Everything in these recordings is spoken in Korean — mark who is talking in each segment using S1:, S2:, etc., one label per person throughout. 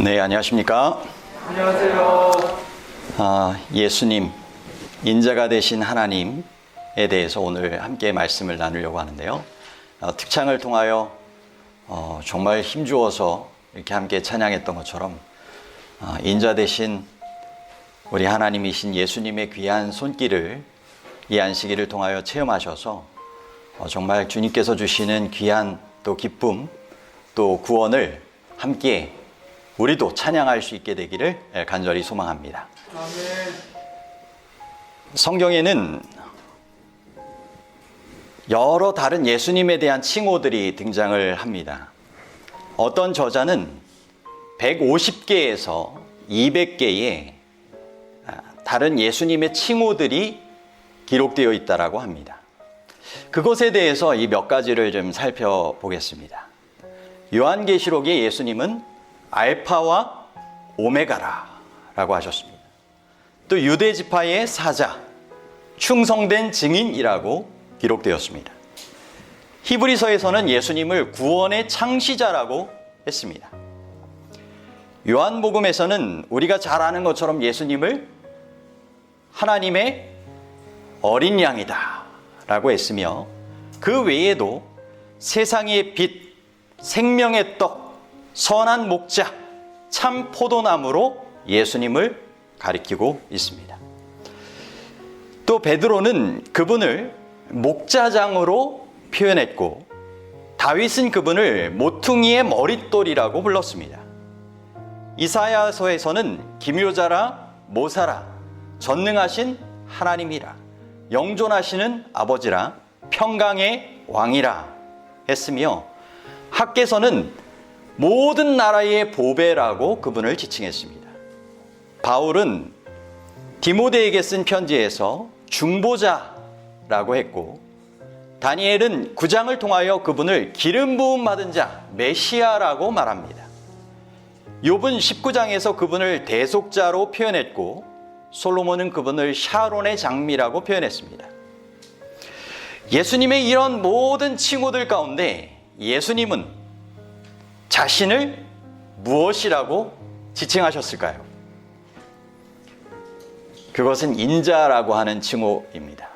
S1: 네, 안녕하십니까?
S2: 안녕하세요.
S1: 예수님, 인자가 되신 하나님에 대해서 오늘 함께 말씀을 나누려고 하는데요. 특창을 통하여 정말 힘주어서 이렇게 함께 찬양했던 것처럼 인자 되신 우리 하나님이신 예수님의 귀한 손길을 이 안식일을 통하여 체험하셔서 정말 주님께서 주시는 귀한 또 기쁨 또 구원을 함께 우리도 찬양할 수 있게 되기를 간절히 소망합니다.
S2: 아멘.
S1: 성경에는 여러 다른 예수님에 대한 칭호들이 등장을 합니다. 어떤 저자는 150개에서 200개의 다른 예수님의 칭호들이 기록되어 있다고 합니다. 그것에 대해서 이 몇 가지를 좀 살펴보겠습니다. 요한계시록의 예수님은 알파와 오메가라고 하셨습니다. 또 유대지파의 사자, 충성된 증인이라고 기록되었습니다. 히브리서에서는 예수님을 구원의 창시자라고 했습니다. 요한복음에서는 우리가 잘 아는 것처럼 예수님을 하나님의 어린 양이다 라고 했으며, 그 외에도 세상의 빛, 생명의 떡, 선한 목자, 참 포도나무로 예수님을 가리키고 있습니다. 또 베드로는 그분을 목자장으로 표현했고, 다윗은 그분을 모퉁이의 머릿돌이라고 불렀습니다. 이사야서에서는 기묘자라 모사라 전능하신 하나님이라 영존하시는 아버지라 평강의 왕이라 했으며, 학개서는 모든 나라의 보배라고 그분을 지칭했습니다. 바울은 디모데에게 쓴 편지에서 중보자라고 했고, 다니엘은 9장을 통하여 그분을 기름 부음 받은 자 메시아라고 말합니다. 욥은 19장에서 그분을 대속자로 표현했고, 솔로몬은 그분을 샤론의 장미라고 표현했습니다. 예수님의 이런 모든 칭호들 가운데 예수님은 자신을 무엇이라고 지칭하셨을까요? 그것은 인자라고 하는 칭호입니다.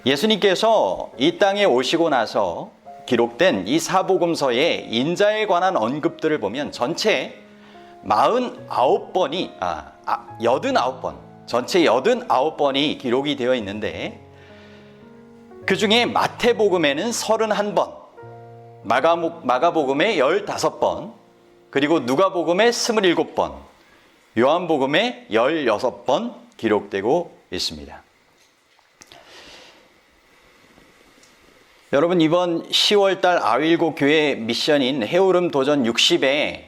S1: 예수님께서 이 땅에 오시고 나서 기록된 이 사복음서의 인자에 관한 언급들을 보면 전체 89번이, 전체 89번이 기록이 되어 있는데, 그 중에 마태복음에는 31번, 마가복음에 15번, 그리고 누가복음에 27번, 요한복음에 16번 기록되고 있습니다. 여러분, 이번 10월달 아윌고 교회 미션인 해오름 도전 60의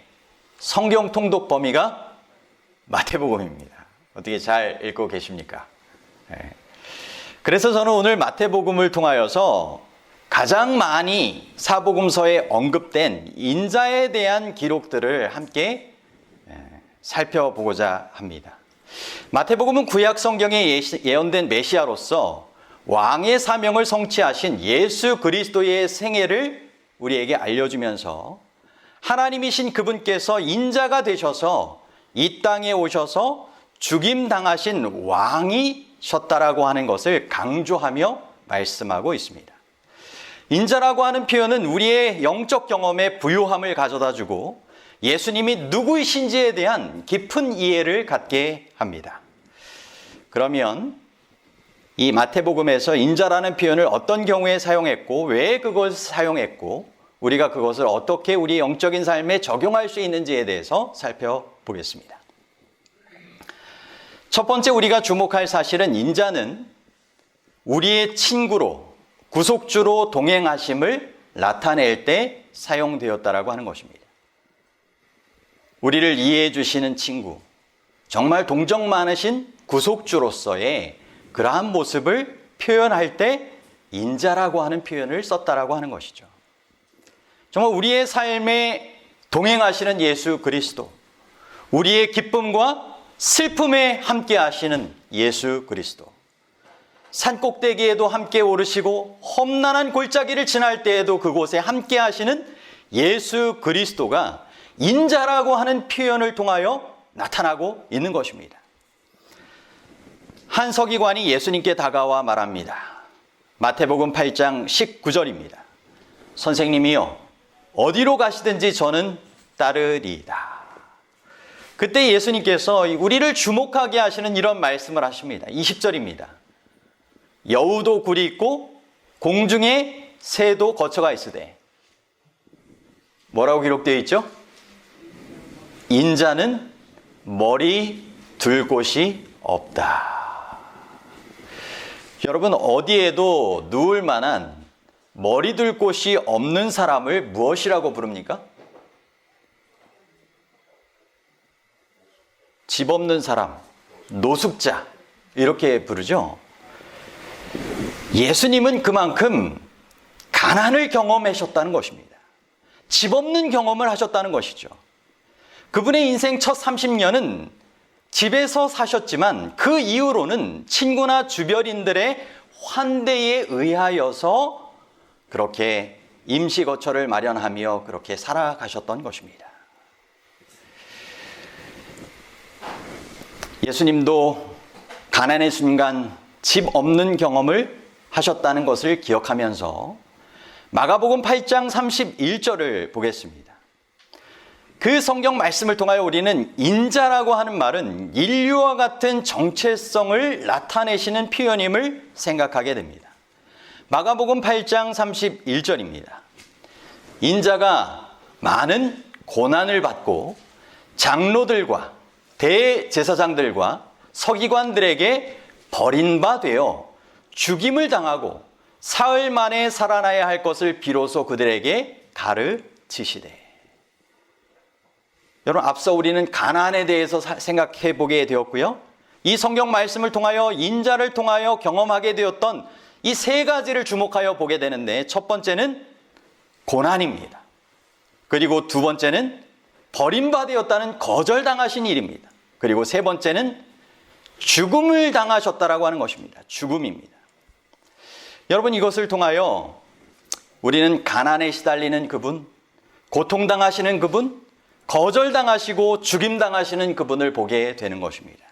S1: 성경 통독 범위가 마태복음입니다. 어떻게 잘 읽고 계십니까? 네. 그래서 저는 오늘 마태복음을 통하여서 가장 많이 사복음서에 언급된 인자에 대한 기록들을 함께 살펴보고자 합니다. 마태복음은 구약 성경에 예언된 메시아로서 왕의 사명을 성취하신 예수 그리스도의 생애를 우리에게 알려주면서 하나님이신 그분께서 인자가 되셔서 이 땅에 오셔서 죽임당하신 왕이셨다라고 하는 것을 강조하며 말씀하고 있습니다. 인자라고 하는 표현은 우리의 영적 경험에 부요함을 가져다주고 예수님이 누구이신지에 대한 깊은 이해를 갖게 합니다. 그러면 이 마태복음에서 인자라는 표현을 어떤 경우에 사용했고, 왜 그것을 사용했고, 우리가 그것을 어떻게 우리 영적인 삶에 적용할 수 있는지에 대해서 살펴보겠습니다. 첫 번째 우리가 주목할 사실은 인자는 우리의 친구로, 구속주로 동행하심을 나타낼 때 사용되었다라고 하는 것입니다. 우리를 이해해 주시는 친구, 정말 동정 많으신 구속주로서의 그러한 모습을 표현할 때 인자라고 하는 표현을 썼다라고 하는 것이죠. 정말 우리의 삶에 동행하시는 예수 그리스도, 우리의 기쁨과 슬픔에 함께 하시는 예수 그리스도, 산꼭대기에도 함께 오르시고 험난한 골짜기를 지날 때에도 그곳에 함께 하시는 예수 그리스도가 인자라고 하는 표현을 통하여 나타나고 있는 것입니다. 한 서기관이 예수님께 다가와 말합니다. 마태복음 8장 19절입니다. 선생님이요, 어디로 가시든지 저는 따르리이다. 그때 예수님께서 우리를 주목하게 하시는 이런 말씀을 하십니다. 20절입니다. 여우도 굴이 있고 공중에 새도 거처가 있으되 뭐라고 기록되어 있죠? 인자는 머리 둘 곳이 없다. 여러분, 어디에도 누울 만한 머리 둘 곳이 없는 사람을 무엇이라고 부릅니까? 집 없는 사람, 노숙자, 이렇게 부르죠. 예수님은 그만큼 가난을 경험하셨다는 것입니다. 집 없는 경험을 하셨다는 것이죠. 그분의 인생 첫 30년은 집에서 사셨지만 그 이후로는 친구나 주변인들의 환대에 의하여서 그렇게 임시 거처를 마련하며 그렇게 살아가셨던 것입니다. 예수님도 가난의 순간 집 없는 경험을 하셨다는 것을 기억하면서 마가복음 8장 31절을 보겠습니다. 그 성경 말씀을 통하여 우리는 인자라고 하는 말은 인류와 같은 정체성을 나타내시는 표현임을 생각하게 됩니다. 마가복음 8장 31절입니다. 인자가 많은 고난을 받고 장로들과 대제사장들과 서기관들에게 버린 바 되어 죽임을 당하고 사흘 만에 살아나야 할 것을 비로소 그들에게 가르치시되. 여러분, 앞서 우리는 가난에 대해서 생각해 보게 되었고요. 이 성경 말씀을 통하여 인자를 통하여 경험하게 되었던 이 세 가지를 주목하여 보게 되는데, 첫 번째는 고난입니다. 그리고 두 번째는 버림받았다는 거절당하신 일입니다. 그리고 세 번째는 죽음을 당하셨다라고 하는 것입니다. 죽음입니다. 여러분, 이것을 통하여 우리는 가난에 시달리는 그분, 고통당하시는 그분, 거절당하시고 죽임당하시는 그분을 보게 되는 것입니다.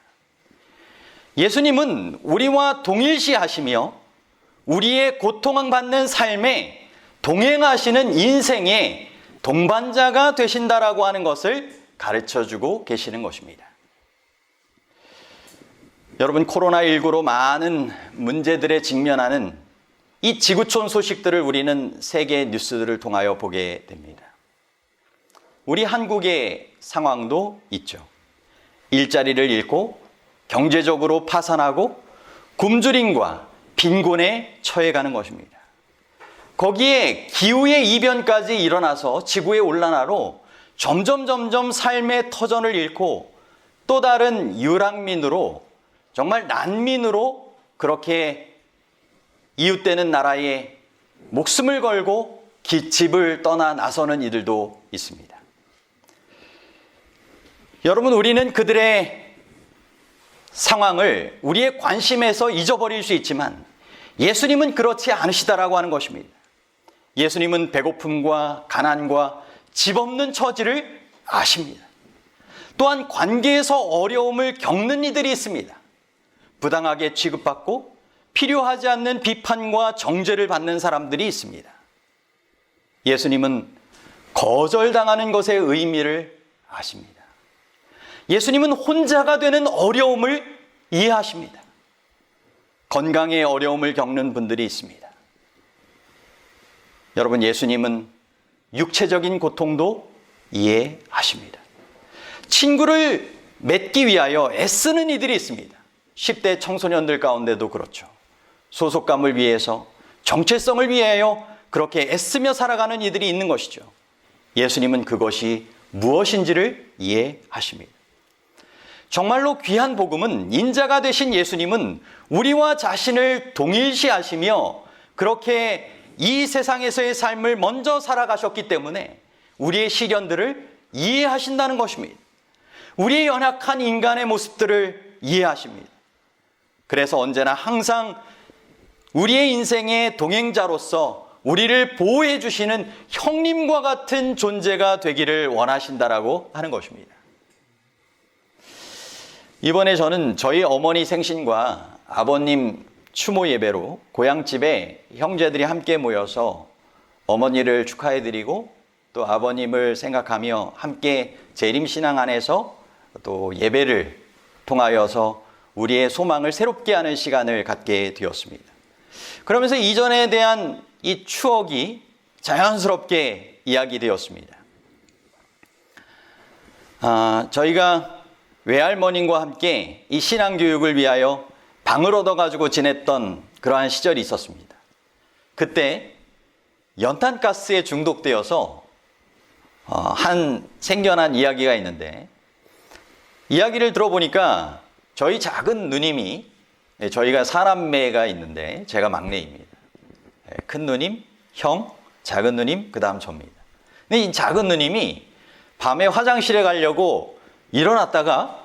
S1: 예수님은 우리와 동일시하시며 우리의 고통받는 삶에 동행하시는 인생의 동반자가 되신다라고 하는 것을 가르쳐주고 계시는 것입니다. 여러분, 코로나19로 많은 문제들에 직면하는 이 지구촌 소식들을 우리는 세계 뉴스들을 통하여 보게 됩니다. 우리 한국의 상황도 있죠. 일자리를 잃고 경제적으로 파산하고 굶주림과 빈곤에 처해가는 것입니다. 거기에 기후의 이변까지 일어나서 지구의 온난화로 점점 삶의 터전을 잃고 또 다른 유랑민으로, 정말 난민으로 그렇게 이웃되는 나라에 목숨을 걸고 집을 떠나 나서는 이들도 있습니다. 여러분, 우리는 그들의 상황을 우리의 관심에서 잊어버릴 수 있지만 예수님은 그렇지 않으시다라고 하는 것입니다. 예수님은 배고픔과 가난과 집 없는 처지를 아십니다. 또한 관계에서 어려움을 겪는 이들이 있습니다. 부당하게 취급받고 필요하지 않는 비판과 정죄를 받는 사람들이 있습니다. 예수님은 거절당하는 것의 의미를 아십니다. 예수님은 혼자가 되는 어려움을 이해하십니다. 건강에 어려움을 겪는 분들이 있습니다. 여러분, 예수님은 육체적인 고통도 이해하십니다. 친구를 맺기 위하여 애쓰는 이들이 있습니다. 10대 청소년들 가운데도 그렇죠. 소속감을 위해서, 정체성을 위하여 그렇게 애쓰며 살아가는 이들이 있는 것이죠. 예수님은 그것이 무엇인지를 이해하십니다. 정말로 귀한 복음은, 인자가 되신 예수님은 우리와 자신을 동일시하시며 그렇게 이 세상에서의 삶을 먼저 살아가셨기 때문에 우리의 시련들을 이해하신다는 것입니다. 우리의 연약한 인간의 모습들을 이해하십니다. 그래서 언제나 항상 우리의 인생의 동행자로서 우리를 보호해 주시는 형님과 같은 존재가 되기를 원하신다라고 하는 것입니다. 이번에 저는 저희 어머니 생신과 아버님 추모 예배로 고향집에 형제들이 함께 모여서 어머니를 축하해 드리고 또 아버님을 생각하며 함께 재림신앙 안에서 또 예배를 통하여서 우리의 소망을 새롭게 하는 시간을 갖게 되었습니다. 그러면서 이전에 대한 이 추억이 자연스럽게 이야기되었습니다. 저희가 외할머님과 함께 이 신앙교육을 위하여 방을 얻어가지고 지냈던 그러한 시절이 있었습니다. 그때 연탄가스에 중독되어서 생겨난 이야기가 있는데, 이야기를 들어보니까 저희 작은 누님이, 저희가 사남매가 있는데 제가 막내입니다. 큰 누님, 형, 작은 누님, 그 다음 접니다. 근데 이 작은 누님이 밤에 화장실에 가려고 일어났다가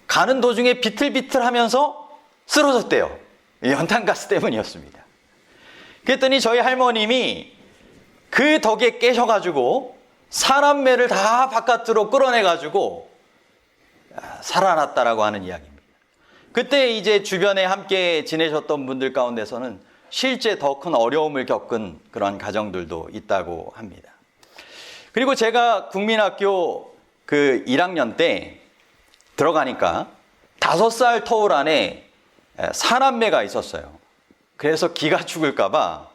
S1: 가는 도중에 비틀비틀 하면서 쓰러졌대요. 연탄가스 때문이었습니다. 그랬더니 저희 할머님이 그 덕에 깨셔가지고 사남매를 다 바깥으로 끌어내가지고 살아났다라고 하는 이야기입니다. 그때 이제 주변에 함께 지내셨던 분들 가운데서는 실제 더 큰 어려움을 겪은 그런 가정들도 있다고 합니다. 그리고 제가 국민학교 그 1학년 때 들어가니까 5살 터울 안에 사남매가 있었어요. 그래서 기가 죽을까봐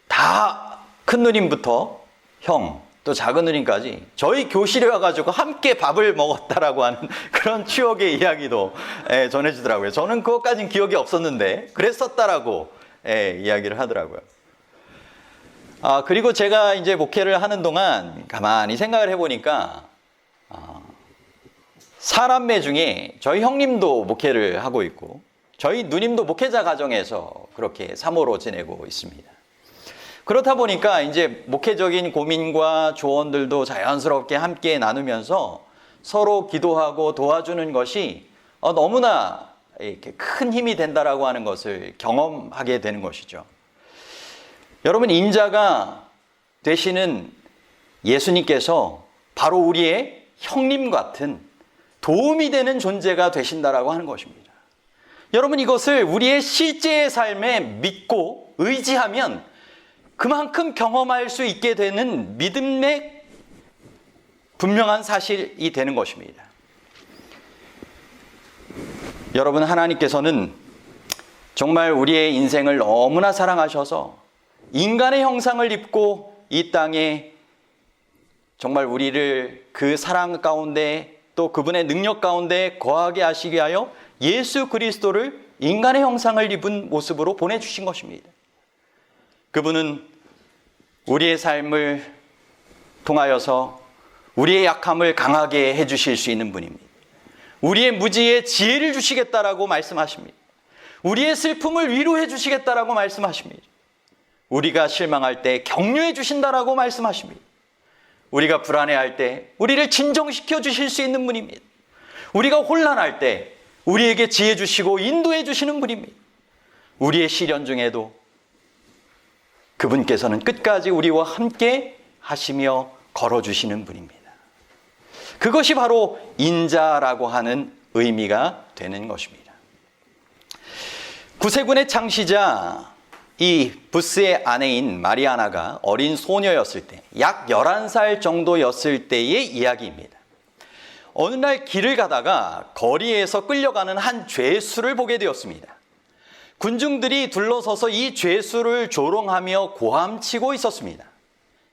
S1: 다 큰 누님부터 형, 또 작은 누님까지 저희 교실에 와가지고 함께 밥을 먹었다라고 하는 그런 추억의 이야기도 전해주더라고요. 저는 그것까진 기억이 없었는데 그랬었다라고 이야기를 하더라고요. 그리고 제가 이제 목회를 하는 동안 가만히 생각을 해보니까 사남매 중에 저희 형님도 목회를 하고 있고 저희 누님도 목회자 가정에서 그렇게 사모로 지내고 있습니다. 그렇다 보니까 이제 목회적인 고민과 조언들도 자연스럽게 함께 나누면서 서로 기도하고 도와주는 것이 너무나 이렇게 큰 힘이 된다라고 하는 것을 경험하게 되는 것이죠. 여러분, 인자가 되시는 예수님께서 바로 우리의 형님 같은 도움이 되는 존재가 되신다라고 하는 것입니다. 여러분, 이것을 우리의 실제의 삶에 믿고 의지하면 그만큼 경험할 수 있게 되는 믿음의 분명한 사실이 되는 것입니다. 여러분, 하나님께서는 정말 우리의 인생을 너무나 사랑하셔서 인간의 형상을 입고 이 땅에 정말 우리를 그 사랑 가운데 또 그분의 능력 가운데 거하게 하시기 위하여 예수 그리스도를 인간의 형상을 입은 모습으로 보내주신 것입니다. 그분은 우리의 삶을 통하여서 우리의 약함을 강하게 해주실 수 있는 분입니다. 우리의 무지에 지혜를 주시겠다라고 말씀하십니다. 우리의 슬픔을 위로해 주시겠다라고 말씀하십니다. 우리가 실망할 때 격려해 주신다라고 말씀하십니다. 우리가 불안해할 때 우리를 진정시켜 주실 수 있는 분입니다. 우리가 혼란할 때 우리에게 지혜 주시고 인도해 주시는 분입니다. 우리의 시련 중에도 그분께서는 끝까지 우리와 함께 하시며 걸어주시는 분입니다. 그것이 바로 인자라고 하는 의미가 되는 것입니다. 구세군의 창시자 이 부스의 아내인 마리아나가 어린 소녀였을 때, 약 11살 정도였을 때의 이야기입니다. 어느 날 길을 가다가 거리에서 끌려가는 한 죄수를 보게 되었습니다. 군중들이 둘러서서 이 죄수를 조롱하며 고함치고 있었습니다.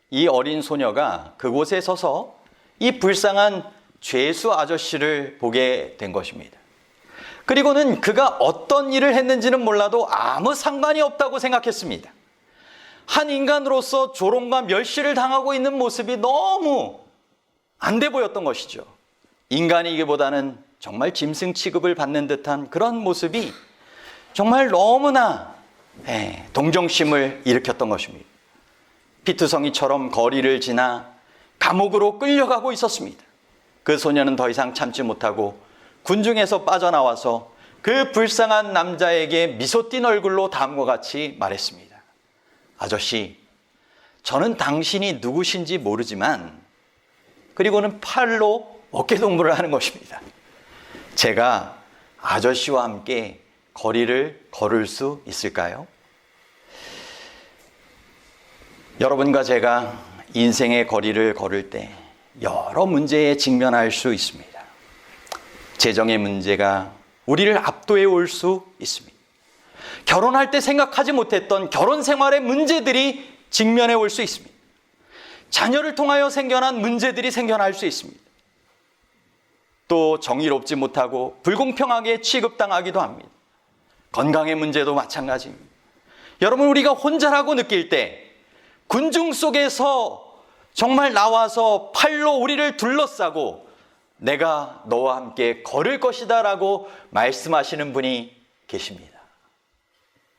S1: 이 어린 소녀가 그곳에 서서 이 불쌍한 죄수 아저씨를 보게 된 것입니다. 그리고는 그가 어떤 일을 했는지는 몰라도 아무 상관이 없다고 생각했습니다. 한 인간으로서 조롱과 멸시를 당하고 있는 모습이 너무 안 돼 보였던 것이죠. 인간이기보다는 정말 짐승 취급을 받는 듯한 그런 모습이 정말 너무나 동정심을 일으켰던 것입니다. 피투성이처럼 거리를 지나 감옥으로 끌려가고 있었습니다. 그 소녀는 더 이상 참지 못하고 군중에서 빠져나와서 그 불쌍한 남자에게 미소 띤 얼굴로 다음과 같이 말했습니다. 아저씨, 저는 당신이 누구신지 모르지만, 그리고는 팔로 어깨동무를 하는 것입니다. 제가 아저씨와 함께 거리를 걸을 수 있을까요? 여러분과 제가 인생의 거리를 걸을 때 여러 문제에 직면할 수 있습니다. 재정의 문제가 우리를 압도해 올 수 있습니다. 결혼할 때 생각하지 못했던 결혼 생활의 문제들이 직면해 올 수 있습니다. 자녀를 통하여 생겨난 문제들이 생겨날 수 있습니다. 또 정의롭지 못하고 불공평하게 취급당하기도 합니다. 건강의 문제도 마찬가지입니다. 여러분, 우리가 혼자라고 느낄 때 군중 속에서 정말 나와서 팔로 우리를 둘러싸고 내가 너와 함께 걸을 것이다 라고 말씀하시는 분이 계십니다.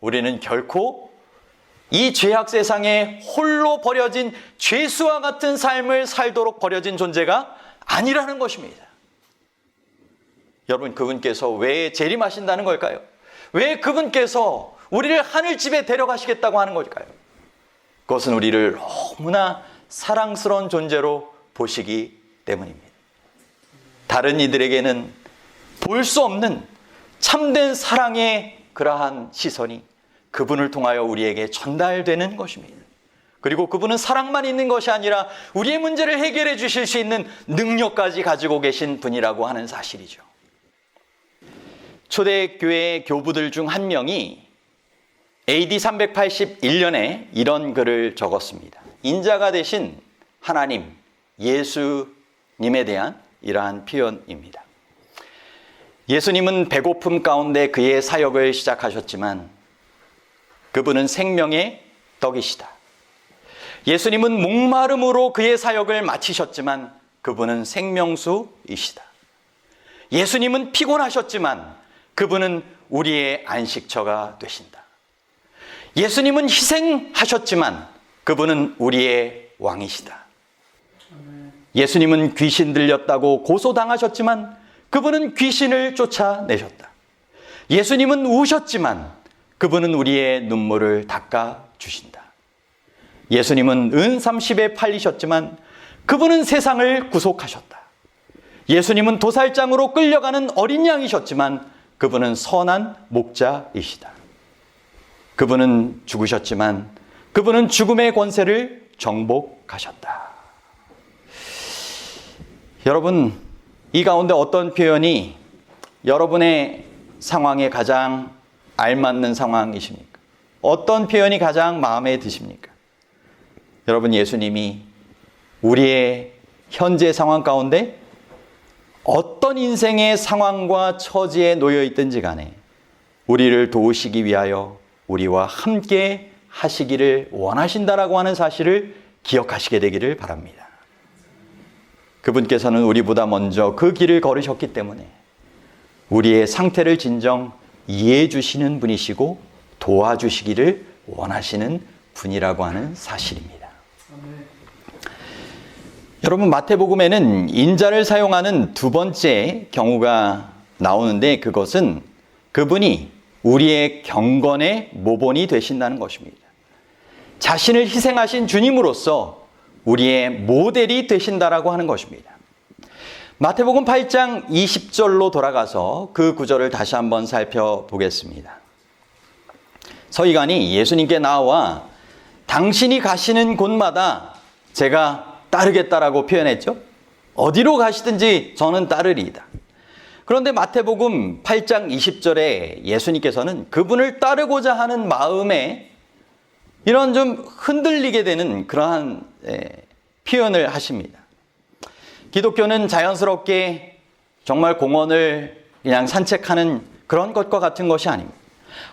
S1: 우리는 결코 이 죄악 세상에 홀로 버려진 죄수와 같은 삶을 살도록 버려진 존재가 아니라는 것입니다. 여러분, 그분께서 왜 재림하신다는 걸까요? 왜 그분께서 우리를 하늘집에 데려가시겠다고 하는 걸까요? 그것은 우리를 너무나 사랑스러운 존재로 보시기 때문입니다. 다른 이들에게는 볼 수 없는 참된 사랑의 그러한 시선이 그분을 통하여 우리에게 전달되는 것입니다. 그리고 그분은 사랑만 있는 것이 아니라 우리의 문제를 해결해 주실 수 있는 능력까지 가지고 계신 분이라고 하는 사실이죠. 초대교회 교부들 중 한 명이 AD 381년에 이런 글을 적었습니다. 인자가 되신 하나님, 예수님에 대한 이러한 표현입니다. 예수님은 배고픔 가운데 그의 사역을 시작하셨지만 그분은 생명의 떡이시다. 예수님은 목마름으로 그의 사역을 마치셨지만 그분은 생명수이시다. 예수님은 피곤하셨지만 그분은 우리의 안식처가 되신다. 예수님은 희생하셨지만 그분은 우리의 왕이시다. 예수님은 귀신 들렸다고 고소당하셨지만 그분은 귀신을 쫓아내셨다. 예수님은 우셨지만 그분은 우리의 눈물을 닦아주신다. 예수님은 은 30에 팔리셨지만 그분은 세상을 구속하셨다. 예수님은 도살장으로 끌려가는 어린 양이셨지만 그분은 선한 목자이시다. 그분은 죽으셨지만 그분은 죽음의 권세를 정복하셨다. 여러분, 이 가운데 어떤 표현이 여러분의 상황에 가장 알맞는 상황이십니까? 어떤 표현이 가장 마음에 드십니까? 여러분, 예수님이 우리의 현재 상황 가운데 어떤 인생의 상황과 처지에 놓여 있든지 간에 우리를 도우시기 위하여 우리와 함께 하시기를 원하신다라고 하는 사실을 기억하시게 되기를 바랍니다. 그분께서는 우리보다 먼저 그 길을 걸으셨기 때문에 우리의 상태를 진정 이해해 주시는 분이시고 도와주시기를 원하시는 분이라고 하는 사실입니다. 여러분, 마태복음에는 인자를 사용하는 두 번째 경우가 나오는데 그것은 그분이 우리의 경건의 모본이 되신다는 것입니다. 자신을 희생하신 주님으로서 우리의 모델이 되신다라고 하는 것입니다. 마태복음 8장 20절로 돌아가서 그 구절을 다시 한번 살펴보겠습니다. 서기관이 예수님께 나와 당신이 가시는 곳마다 제가 따르겠다라고 표현했죠. 어디로 가시든지 저는 따르리이다. 그런데 마태복음 8장 20절에 예수님께서는 그분을 따르고자 하는 마음에 이런 좀 흔들리게 되는 그러한 표현을 하십니다. 기독교는 자연스럽게 정말 공원을 그냥 산책하는 그런 것과 같은 것이 아닙니다.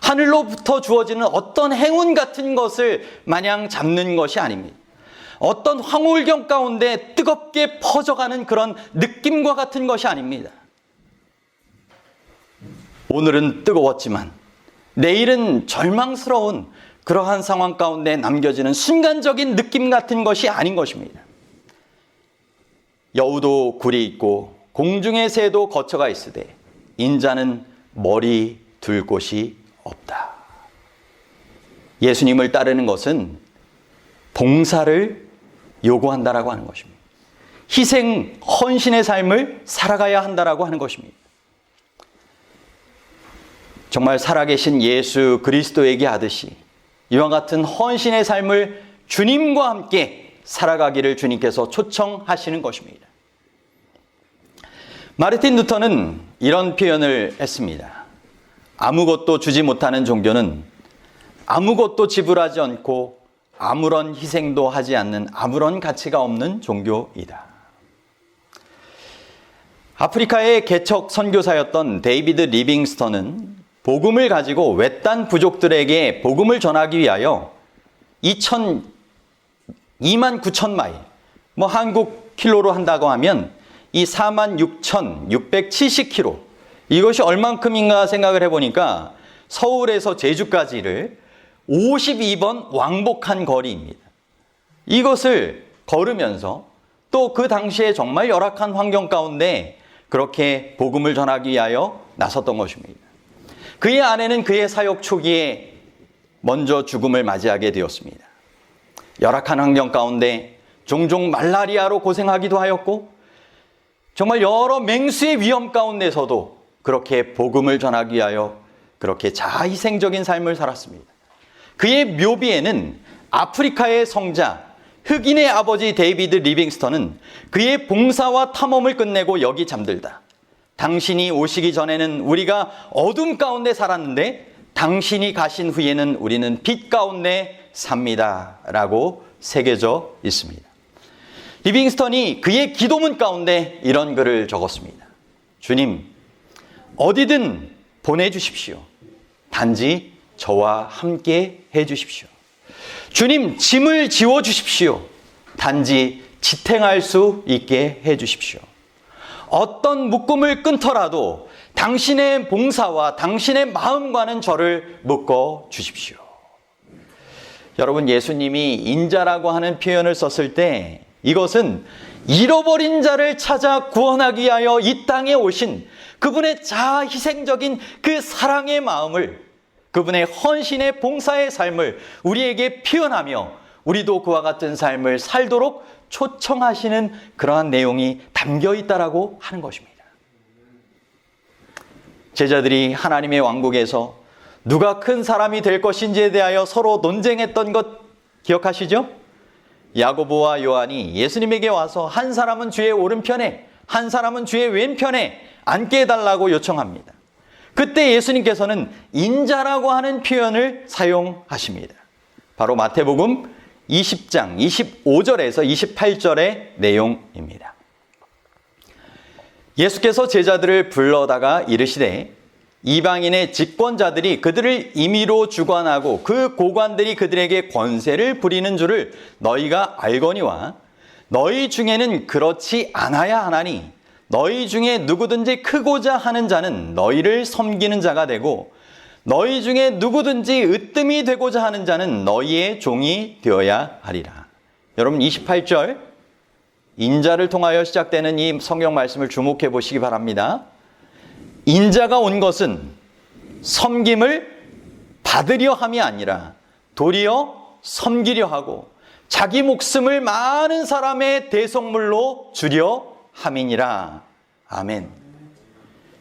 S1: 하늘로부터 주어지는 어떤 행운 같은 것을 마냥 잡는 것이 아닙니다. 어떤 황홀경 가운데 뜨겁게 퍼져가는 그런 느낌과 같은 것이 아닙니다. 오늘은 뜨거웠지만 내일은 절망스러운 그러한 상황 가운데 남겨지는 순간적인 느낌 같은 것이 아닌 것입니다. 여우도 굴이 있고 공중의 새도 거처가 있으되 인자는 머리 둘 곳이 없다. 예수님을 따르는 것은 봉사를 요구한다라고 하는 것입니다. 희생, 헌신의 삶을 살아가야 한다라고 하는 것입니다. 정말 살아계신 예수 그리스도에게 하듯이 이와 같은 헌신의 삶을 주님과 함께 살아가기를 주님께서 초청하시는 것입니다. 마르틴 루터는 이런 표현을 했습니다. 아무것도 주지 못하는 종교는 아무것도 지불하지 않고 아무런 희생도 하지 않는 아무런 가치가 없는 종교이다. 아프리카의 개척 선교사였던 데이비드 리빙스턴은 복음을 가지고 외딴 부족들에게 복음을 전하기 위하여 29,000마일, 한국 킬로로 한다고 하면 이 46,670km, 이것이 얼만큼인가 생각을 해보니까 서울에서 제주까지를 52번 왕복한 거리입니다. 이것을 걸으면서 또 그 당시에 정말 열악한 환경 가운데 그렇게 복음을 전하기 위하여 나섰던 것입니다. 그의 아내는 그의 사역 초기에 먼저 죽음을 맞이하게 되었습니다. 열악한 환경 가운데 종종 말라리아로 고생하기도 하였고 정말 여러 맹수의 위험 가운데서도 그렇게 복음을 전하기 위하여 그렇게 자아희생적인 삶을 살았습니다. 그의 묘비에는 아프리카의 성자, 흑인의 아버지 데이비드 리빙스턴은 그의 봉사와 탐험을 끝내고 여기 잠들다. 당신이 오시기 전에는 우리가 어둠 가운데 살았는데 당신이 가신 후에는 우리는 빛 가운데 삽니다. 라고 새겨져 있습니다. 리빙스턴이 그의 기도문 가운데 이런 글을 적었습니다. 주님, 어디든 보내주십시오. 단지 저와 함께 해주십시오. 주님, 짐을 지워주십시오. 단지 지탱할 수 있게 해주십시오. 어떤 묶음을 끊더라도 당신의 봉사와 당신의 마음과는 저를 묶어 주십시오. 여러분, 예수님이 인자라고 하는 표현을 썼을 때 이것은 잃어버린 자를 찾아 구원하기 위하여 이 땅에 오신 그분의 자아희생적인 그 사랑의 마음을, 그분의 헌신의 봉사의 삶을 우리에게 표현하며 우리도 그와 같은 삶을 살도록 초청하시는 그러한 내용이 담겨 있다라고 하는 것입니다. 제자들이 하나님의 왕국에서 누가 큰 사람이 될 것인지에 대하여 서로 논쟁했던 것 기억하시죠? 야고보와 요한이 예수님에게 와서 한 사람은 주의 오른편에, 한 사람은 주의 왼편에 앉게 해달라고 요청합니다. 그때 예수님께서는 인자라고 하는 표현을 사용하십니다. 바로 마태복음 20장 25절에서 28절의 내용입니다. 예수께서 제자들을 불러다가 이르시되 이방인의 집권자들이 그들을 임의로 주관하고 그 고관들이 그들에게 권세를 부리는 줄을 너희가 알거니와 너희 중에는 그렇지 않아야 하나니 너희 중에 누구든지 크고자 하는 자는 너희를 섬기는 자가 되고 너희 중에 누구든지 으뜸이 되고자 하는 자는 너희의 종이 되어야 하리라. 여러분, 28절 인자를 통하여 시작되는 이 성경 말씀을 주목해 보시기 바랍니다. 인자가 온 것은 섬김을 받으려 함이 아니라 도리어 섬기려 하고 자기 목숨을 많은 사람의 대속물로 주려 함이니라. 아멘.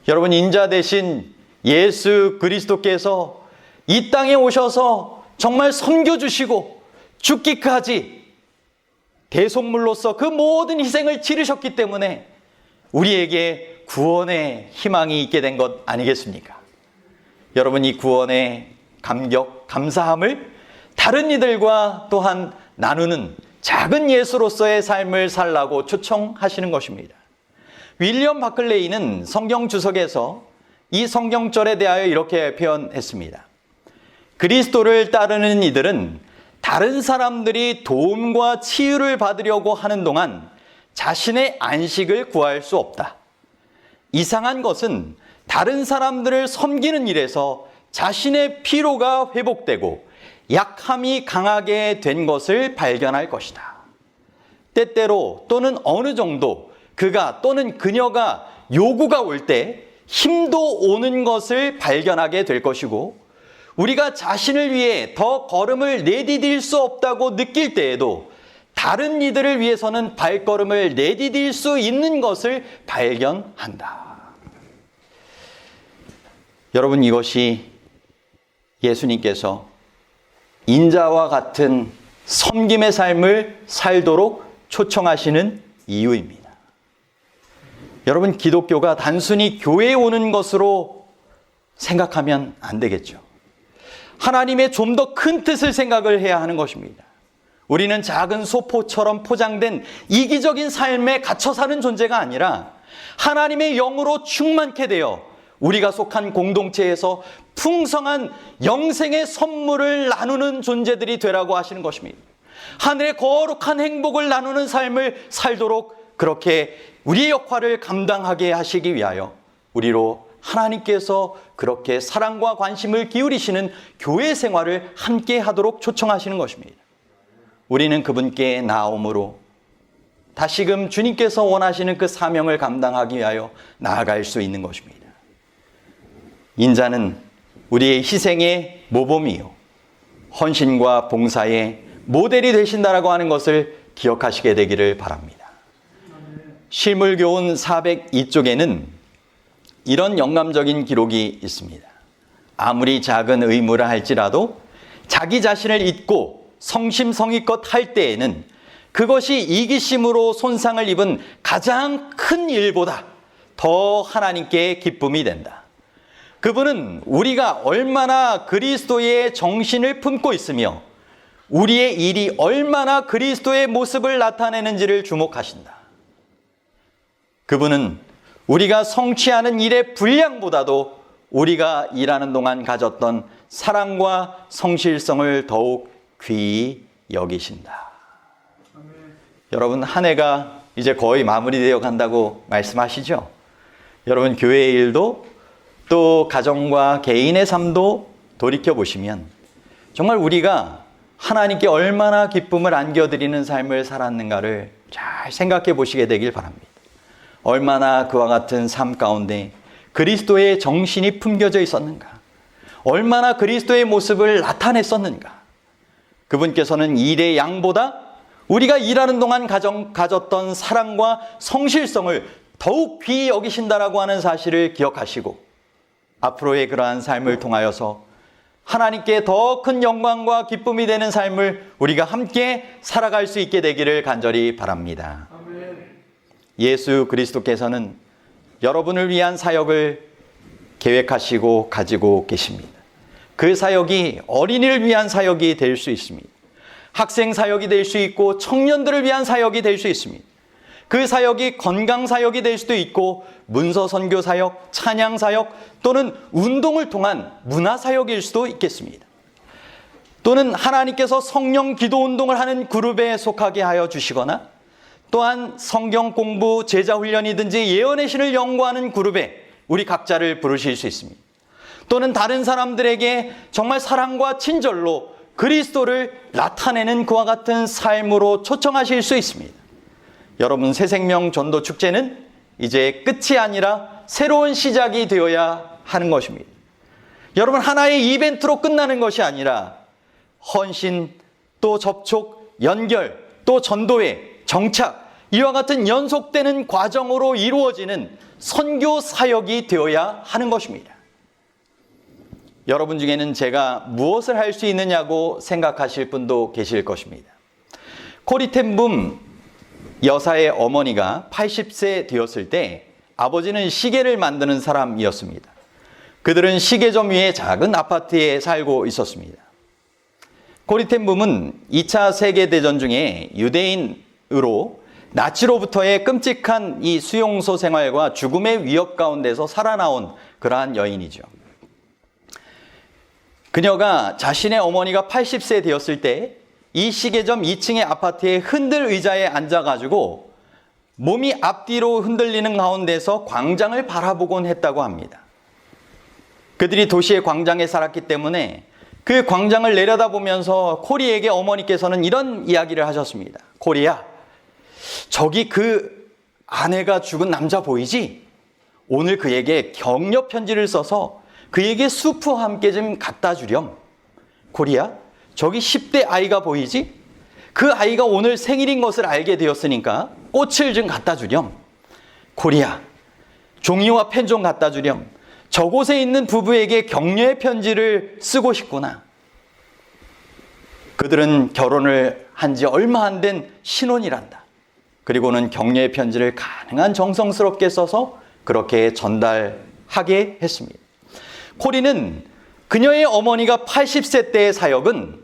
S1: 여러분, 인자 대신 예수 그리스도께서 이 땅에 오셔서 정말 섬겨주시고 죽기까지 대속물로서 그 모든 희생을 치르셨기 때문에 우리에게 구원의 희망이 있게 된 것 아니겠습니까? 여러분, 이 구원의 감격, 감사함을 다른 이들과 또한 나누는 작은 예수로서의 삶을 살라고 초청하시는 것입니다. 윌리엄 바클레이는 성경 주석에서 이 성경절에 대하여 이렇게 표현했습니다. 그리스도를 따르는 이들은 다른 사람들이 도움과 치유를 받으려고 하는 동안 자신의 안식을 구할 수 없다. 이상한 것은 다른 사람들을 섬기는 일에서 자신의 피로가 회복되고 약함이 강하게 된 것을 발견할 것이다. 때때로 또는 어느 정도 그가 또는 그녀가 요구가 올 때 힘도 오는 것을 발견하게 될 것이고 우리가 자신을 위해 더 걸음을 내디딜 수 없다고 느낄 때에도 다른 이들을 위해서는 발걸음을 내디딜 수 있는 것을 발견한다. 여러분, 이것이 예수님께서 인자와 같은 섬김의 삶을 살도록 초청하시는 이유입니다. 여러분, 기독교가 단순히 교회에 오는 것으로 생각하면 안 되겠죠. 하나님의 좀 더 큰 뜻을 생각을 해야 하는 것입니다. 우리는 작은 소포처럼 포장된 이기적인 삶에 갇혀 사는 존재가 아니라 하나님의 영으로 충만케 되어 우리가 속한 공동체에서 풍성한 영생의 선물을 나누는 존재들이 되라고 하시는 것입니다. 하늘의 거룩한 행복을 나누는 삶을 살도록 그렇게 우리의 역할을 감당하게 하시기 위하여 우리로 하나님께서 그렇게 사랑과 관심을 기울이시는 교회 생활을 함께 하도록 초청하시는 것입니다. 우리는 그분께 나아옴으로 다시금 주님께서 원하시는 그 사명을 감당하기 위하여 나아갈 수 있는 것입니다. 인자는 우리의 희생의 모범이요 헌신과 봉사의 모델이 되신다라고 하는 것을 기억하시게 되기를 바랍니다. 실물교훈 402쪽에는 이런 영감적인 기록이 있습니다. 아무리 작은 의무라 할지라도 자기 자신을 잊고 성심성의껏 할 때에는 그것이 이기심으로 손상을 입은 가장 큰 일보다 더 하나님께 기쁨이 된다. 그분은 우리가 얼마나 그리스도의 정신을 품고 있으며 우리의 일이 얼마나 그리스도의 모습을 나타내는지를 주목하신다. 그분은 우리가 성취하는 일의 분량보다도 우리가 일하는 동안 가졌던 사랑과 성실성을 더욱 귀히 여기신다. 여러분, 한 해가 이제 거의 마무리되어 간다고 말씀하시죠? 여러분, 교회의 일도 또 가정과 개인의 삶도 돌이켜보시면 정말 우리가 하나님께 얼마나 기쁨을 안겨드리는 삶을 살았는가를 잘 생각해 보시게 되길 바랍니다. 얼마나 그와 같은 삶 가운데 그리스도의 정신이 품겨져 있었는가? 얼마나 그리스도의 모습을 나타냈었는가? 그분께서는 일의 양보다 우리가 일하는 동안 가졌던 사랑과 성실성을 더욱 귀히 여기신다라고 하는 사실을 기억하시고 앞으로의 그러한 삶을 통하여서 하나님께 더 큰 영광과 기쁨이 되는 삶을 우리가 함께 살아갈 수 있게 되기를 간절히 바랍니다. 예수 그리스도께서는 여러분을 위한 사역을 계획하시고 가지고 계십니다. 그 사역이 어린이를 위한 사역이 될 수 있습니다. 학생 사역이 될 수 있고 청년들을 위한 사역이 될 수 있습니다. 그 사역이 건강 사역이 될 수도 있고 문서 선교 사역, 찬양 사역 또는 운동을 통한 문화 사역일 수도 있겠습니다. 또는 하나님께서 성령 기도 운동을 하는 그룹에 속하게 하여 주시거나 또한 성경 공부, 제자 훈련이든지 예언의 신을 연구하는 그룹에 우리 각자를 부르실 수 있습니다. 또는 다른 사람들에게 정말 사랑과 친절로 그리스도를 나타내는 그와 같은 삶으로 초청하실 수 있습니다. 여러분, 새생명 전도 축제는 이제 끝이 아니라 새로운 시작이 되어야 하는 것입니다. 여러분, 하나의 이벤트로 끝나는 것이 아니라 헌신, 또 접촉, 연결, 또 전도회, 정착, 이와 같은 연속되는 과정으로 이루어지는 선교 사역이 되어야 하는 것입니다. 여러분 중에는 제가 무엇을 할 수 있느냐고 생각하실 분도 계실 것입니다. 코리텐붐 여사의 어머니가 80세 되었을 때 아버지는 시계를 만드는 사람이었습니다. 그들은 시계점 위에 작은 아파트에 살고 있었습니다. 코리텐붐은 2차 세계대전 중에 유대인으로 나치로부터의 끔찍한 이 수용소 생활과 죽음의 위협 가운데서 살아나온 그러한 여인이죠. 그녀가 자신의 어머니가 80세 되었을 때 이 시계점 2층의 아파트의 흔들 의자에 앉아가지고 몸이 앞뒤로 흔들리는 가운데서 광장을 바라보곤 했다고 합니다. 그들이 도시의 광장에 살았기 때문에 그 광장을 내려다보면서 코리에게 어머니께서는 이런 이야기를 하셨습니다. 코리야, 저기 그 아내가 죽은 남자 보이지? 오늘 그에게 격려 편지를 써서 그에게 수프와 함께 좀 갖다 주렴. 코리야, 저기 10대 아이가 보이지? 그 아이가 오늘 생일인 것을 알게 되었으니까 꽃을 좀 갖다 주렴. 코리야, 종이와 펜 좀 갖다 주렴. 저곳에 있는 부부에게 격려의 편지를 쓰고 싶구나. 그들은 결혼을 한 지 얼마 안 된 신혼이란다. 그리고는 격려의 편지를 가능한 정성스럽게 써서 그렇게 전달하게 했습니다. 코리는 그녀의 어머니가 80세 때의 사역은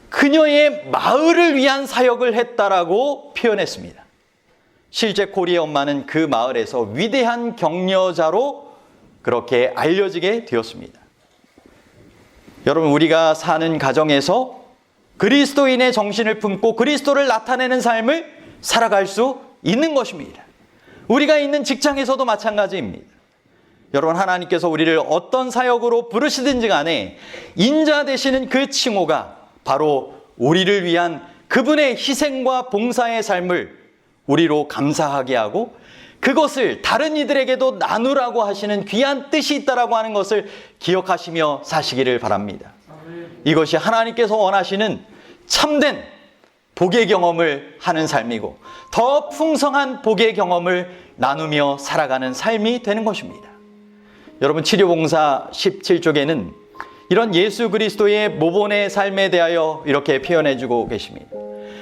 S1: 그녀의 마을을 위한 사역을 했다라고 표현했습니다. 실제 코리의 엄마는 그 마을에서 위대한 격려자로 그렇게 알려지게 되었습니다. 여러분, 우리가 사는 가정에서 그리스도인의 정신을 품고 그리스도를 나타내는 삶을 살아갈 수 있는 것입니다. 우리가 있는 직장에서도 마찬가지입니다. 여러분, 하나님께서 우리를 어떤 사역으로 부르시든지 간에 인자 되시는 그 칭호가 바로 우리를 위한 그분의 희생과 봉사의 삶을 우리로 감사하게 하고 그것을 다른 이들에게도 나누라고 하시는 귀한 뜻이 있다라고 하는 것을 기억하시며 사시기를 바랍니다. 이것이 하나님께서 원하시는 참된 복의 경험을 하는 삶이고 더 풍성한 복의 경험을 나누며 살아가는 삶이 되는 것입니다. 여러분, 치료봉사 17쪽에는 이런 예수 그리스도의 모본의 삶에 대하여 이렇게 표현해주고 계십니다.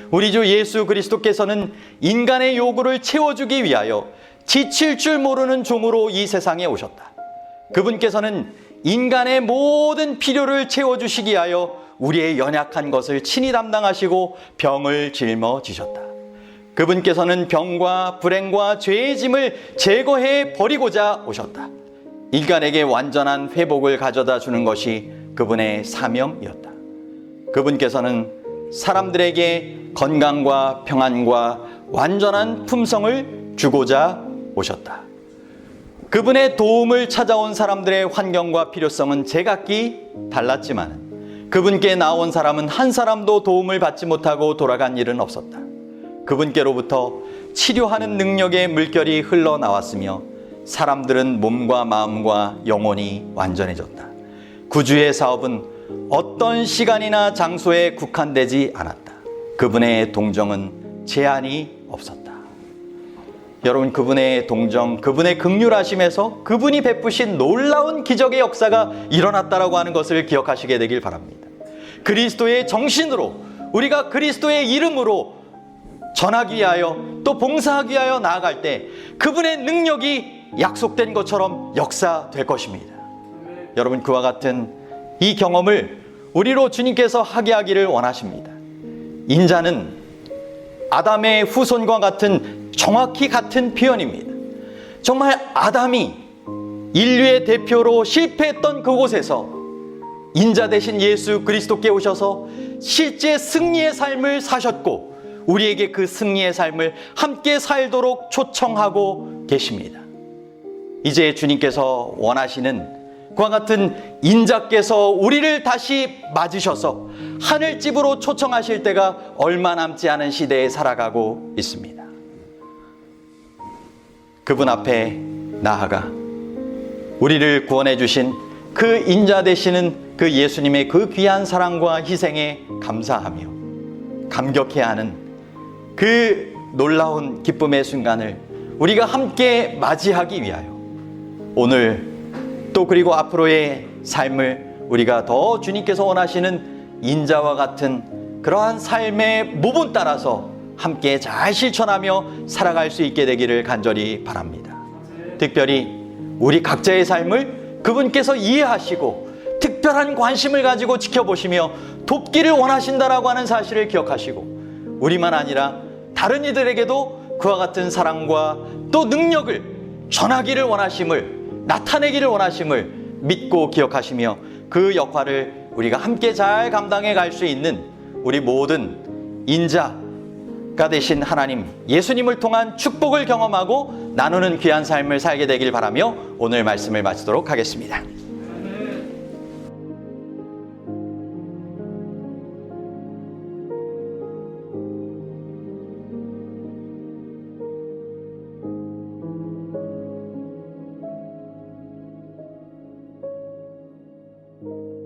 S1: 우리 주 예수 그리스도께서는 인간의 요구를 채워주기 위하여 지칠 줄 모르는 종으로 이 세상에 오셨다. 그분께서는 인간의 모든 필요를 채워주시기 위하여 우리의 연약한 것을 친히 담당하시고 병을 짊어지셨다. 그분께서는 병과 불행과 죄의 짐을 제거해 버리고자 오셨다. 인간에게 완전한 회복을 가져다 주는 것이 그분의 사명이었다. 그분께서는 사람들에게 건강과 평안과 완전한 품성을 주고자 오셨다. 그분의 도움을 찾아온 사람들의 환경과 필요성은 제각기 달랐지만 그분께 나온 사람은 한 사람도 도움을 받지 못하고 돌아간 일은 없었다. 그분께로부터 치료하는 능력의 물결이 흘러나왔으며 사람들은 몸과 마음과 영혼이 완전해졌다. 구주의 사업은 어떤 시간이나 장소에 국한되지 않았다. 그분의 동정은 제한이 없었다. 여러분, 그분의 동정, 그분의 긍휼하심에서 그분이 베푸신 놀라운 기적의 역사가 일어났다라고 하는 것을 기억하시게 되길 바랍니다. 그리스도의 정신으로 우리가 그리스도의 이름으로 전하기 위하여 또 봉사하기 위하여 나아갈 때 그분의 능력이 약속된 것처럼 역사될 것입니다. 여러분, 그와 같은 이 경험을 우리로 주님께서 하게 하기를 원하십니다. 인자는 아담의 후손과 같은 정확히 같은 표현입니다. 정말 아담이 인류의 대표로 실패했던 그곳에서 인자 되신 예수 그리스도께 오셔서 실제 승리의 삶을 사셨고 우리에게 그 승리의 삶을 함께 살도록 초청하고 계십니다. 이제 주님께서 원하시는 그와 같은 인자께서 우리를 다시 맞으셔서 하늘집으로 초청하실 때가 얼마 남지 않은 시대에 살아가고 있습니다. 그분 앞에 나아가 우리를 구원해 주신 그 인자 되시는 그 예수님의 그 귀한 사랑과 희생에 감사하며 감격해하는 그 놀라운 기쁨의 순간을 우리가 함께 맞이하기 위하여 오늘 또 그리고 앞으로의 삶을 우리가 더 주님께서 원하시는 인자와 같은 그러한 삶의 모본 따라서 함께 잘 실천하며 살아갈 수 있게 되기를 간절히 바랍니다. 특별히 우리 각자의 삶을 그분께서 이해하시고 특별한 관심을 가지고 지켜보시며 돕기를 원하신다라고 하는 사실을 기억하시고 우리만 아니라 다른 이들에게도 그와 같은 사랑과 또 능력을 전하기를 원하심을 나타내기를 원하심을 믿고 기억하시며 그 역할을 우리가 함께 잘 감당해 갈 수 있는 우리 모든 인자가 되신 하나님 예수님을 통한 축복을 경험하고 나누는 귀한 삶을 살게 되길 바라며 오늘 말씀을 마치도록 하겠습니다.
S2: 네.